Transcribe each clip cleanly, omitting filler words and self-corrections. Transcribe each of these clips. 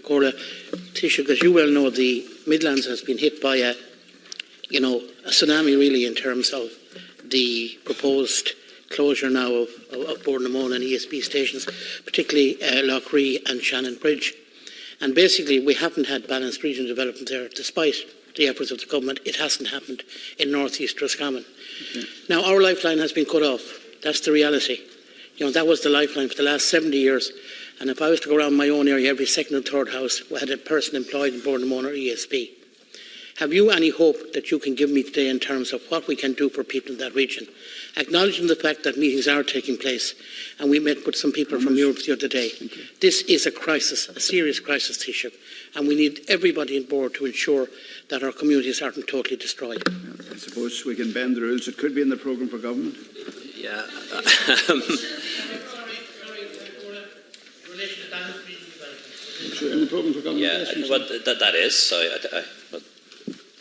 Cora, Taoiseach, as you well know, the Midlands has been hit by a tsunami really in terms of the proposed closure now of Bournemouth and ESB stations, particularly Loughree and Shannon Bridge. And basically we haven't had balanced regional development there despite the efforts of the government. It hasn't happened in North East Roscommon. Okay. Now our lifeline has been cut off. That's the reality. That was the lifeline for the last 70 years. And if I was to go around my own area, every second or third house we had a person employed in Bournemouth or ESB. Have you any hope that you can give me today in terms of what we can do for people in that region? Acknowledging the fact that meetings are taking place, and we met with some people from Europe the other day. This is a crisis, a serious crisis, Taoiseach, and we need everybody on board to ensure that our communities aren't totally destroyed. I suppose we can bend the rules. It could be in the programme for government. Yeah. In the programme for government. Yeah, well, that is. So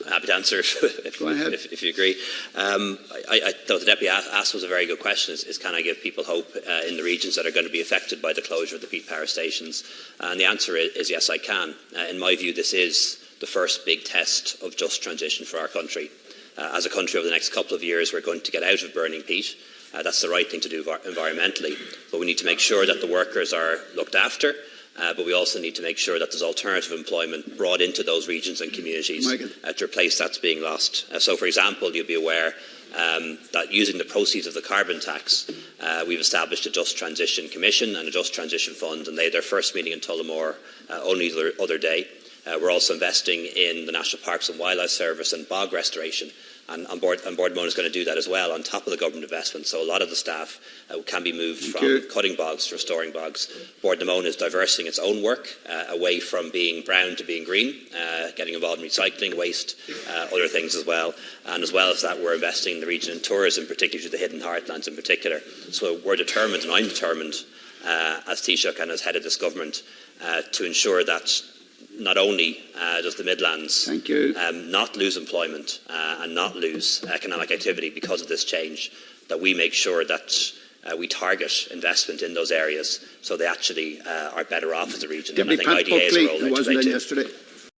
I'm happy to answer if you agree. I thought the Deputy asked was a very good question, is can I give people hope in the regions that are going to be affected by the closure of the peak power stations? And the answer is yes, I can. In my view, this is the first big test of just transition for our country. As a country, over the next couple of years, we're going to get out of burning peat. That's the right thing to do environmentally. But we need to make sure that the workers are looked after. But we also need to make sure that there's alternative employment brought into those regions and communities to replace that's being lost. So, for example, you'll be aware that using the proceeds of the carbon tax, we've established a Just Transition Commission and a Just Transition Fund, and they had their first meeting in Tullamore only the other day. We're also investing in the National Parks and Wildlife Service and bog restoration. And Boardmount is going to do that as well on top of the government investment. So a lot of the staff can be moved from cutting bogs to restoring bogs. Boardmount is diversing its own work away from being brown to being green, getting involved in recycling, waste, other things as well. And as well as that, we're investing in the region in tourism, particularly the hidden heartlands in particular. So we're determined, and I'm determined, as Taoiseach and as head of this government, to ensure that not only does the Midlands not lose employment and not lose economic activity because of this change, that we make sure that we target investment in those areas so they actually are better off as a region. Deputy Pat Buckley, who wasn't in yesterday.